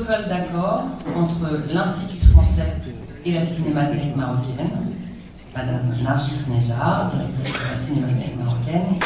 protocole d'accord entre l'Institut français et la Cinémathèque marocaine, Madame Nargis Nejar, directrice de la Cinémathèque marocaine.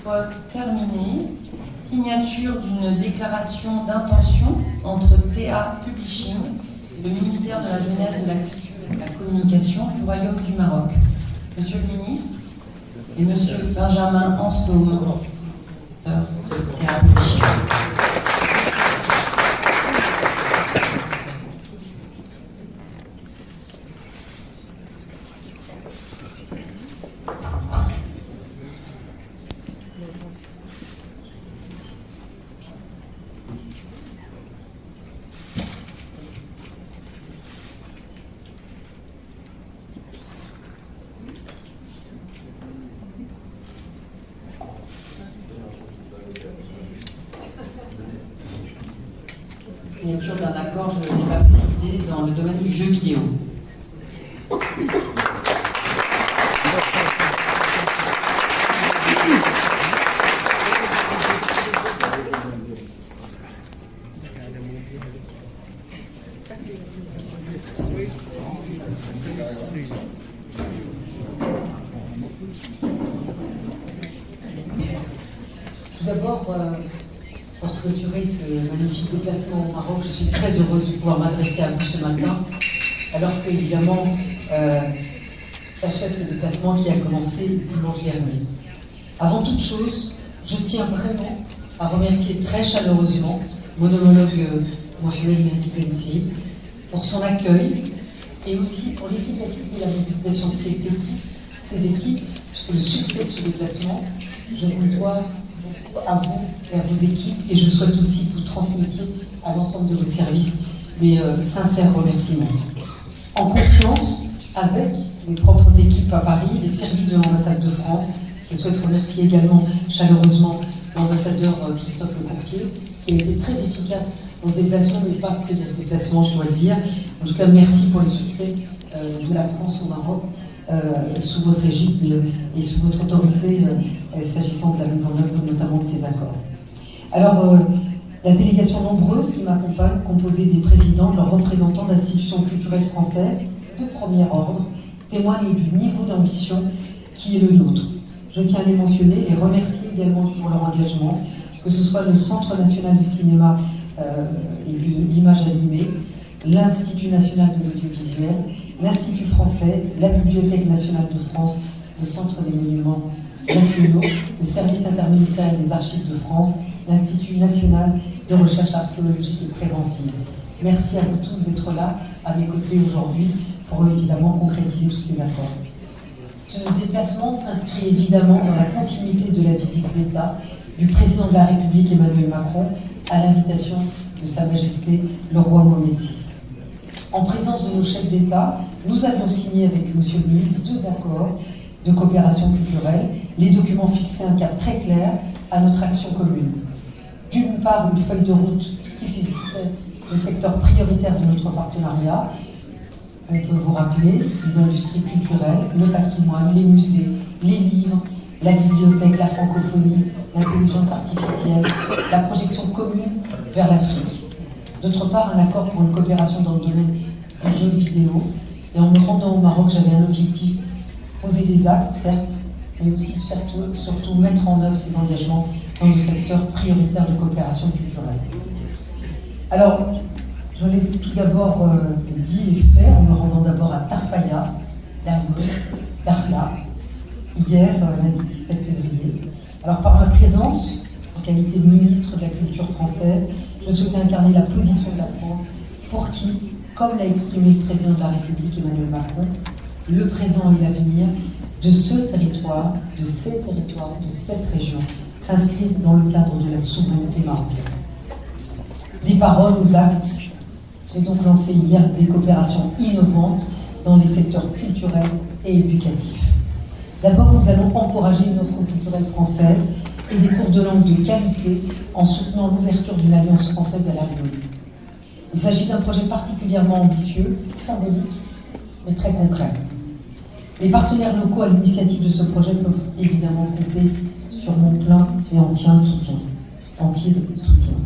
Pour terminer, signature d'une déclaration d'intention entre TA Publishing et le ministère de la Jeunesse, de la Culture et de la Communication du Royaume du Maroc. Monsieur le ministre et Monsieur Benjamin Ansaume, de TA Publishing. Signature d'un accord, je ne l'ai pas précisé, dans le domaine du jeu vidéo. Tout d'abord, pour clôturer ce magnifique déplacement au Maroc, je suis très heureuse de pouvoir m'adresser à vous ce matin, alors qu'évidemment, j'achève ce déplacement qui a commencé dimanche dernier. Avant toute chose, je tiens vraiment à remercier très chaleureusement mon homologue Mohamed Mehdi Ben Saïd pour son accueil et aussi pour l'efficacité et la mobilisation de ces équipes, puisque le succès de ce déplacement, je vous le dois à vous et à vos équipes, et je souhaite aussi que vous transmettiez à l'ensemble de vos services mes sincères remerciements. En confiance avec mes propres équipes à Paris, les services de l'ambassade de France, je souhaite remercier également chaleureusement l'ambassadeur Christophe Lecourtier, qui a été très efficace dans ce déplacement, mais pas que dans ce déplacement, je dois le dire. En tout cas, merci pour les succès de la France au Maroc, sous votre égide et sous votre autorité, s'agissant de la mise en œuvre notamment de ces accords. Alors, la délégation nombreuse qui m'accompagne, composée des présidents, de leurs représentants d'institutions culturelles françaises de premier ordre, témoigne du niveau d'ambition qui est le nôtre. Je tiens à les mentionner et remercier également pour leur engagement, que ce soit le Centre national du cinéma et de l'image animée, l'Institut national de l'audiovisuel, l'Institut français, la Bibliothèque nationale de France, le Centre des monuments nationaux, le Service interministériel des archives de France, l'Institut national de recherche archéologique et préventive. Merci à vous tous d'être là, à mes côtés aujourd'hui, pour évidemment concrétiser tous ces accords. Ce déplacement s'inscrit évidemment dans la continuité de la visite d'État du président de la République Emmanuel Macron à l'invitation de Sa Majesté le roi Mohamed VI. En présence de nos chefs d'État, nous avions signé avec Monsieur le ministre 2 accords de coopération culturelle. Les documents fixaient un cap très clair à notre action commune. D'une part, une feuille de route qui fixait les secteurs prioritaires de notre partenariat. On peut vous rappeler les industries culturelles, le patrimoine, les musées, les livres, la bibliothèque, la francophonie, l'intelligence artificielle, la projection commune vers l'Afrique. D'autre part, un accord pour une coopération dans le domaine du jeu vidéo. Et en me rendant au Maroc, j'avais un objectif, poser des actes, certes, mais aussi surtout mettre en œuvre ces engagements dans nos secteurs prioritaires de coopération culturelle. Alors, je l'ai tout d'abord dit et fait en me rendant d'abord à Tarfaya, Dakhla, hier, lundi 17 février. Alors, par ma présence, en qualité de ministre de la Culture française, je souhaitais incarner la position de la France pour qui, comme l'a exprimé le président de la République Emmanuel Macron, le présent et l'avenir de ce territoire, de ces territoires, de cette région, s'inscrivent dans le cadre de la souveraineté marocaine. Des paroles aux actes, j'ai donc lancé hier des coopérations innovantes dans les secteurs culturels et éducatifs. D'abord, nous allons encourager une offre culturelle française et des cours de langue de qualité en soutenant l'ouverture d'une alliance française à la Rhénanie. Il s'agit d'un projet particulièrement ambitieux, symbolique, mais très concret. Les partenaires locaux à l'initiative de ce projet peuvent évidemment compter sur mon plein et entier soutien.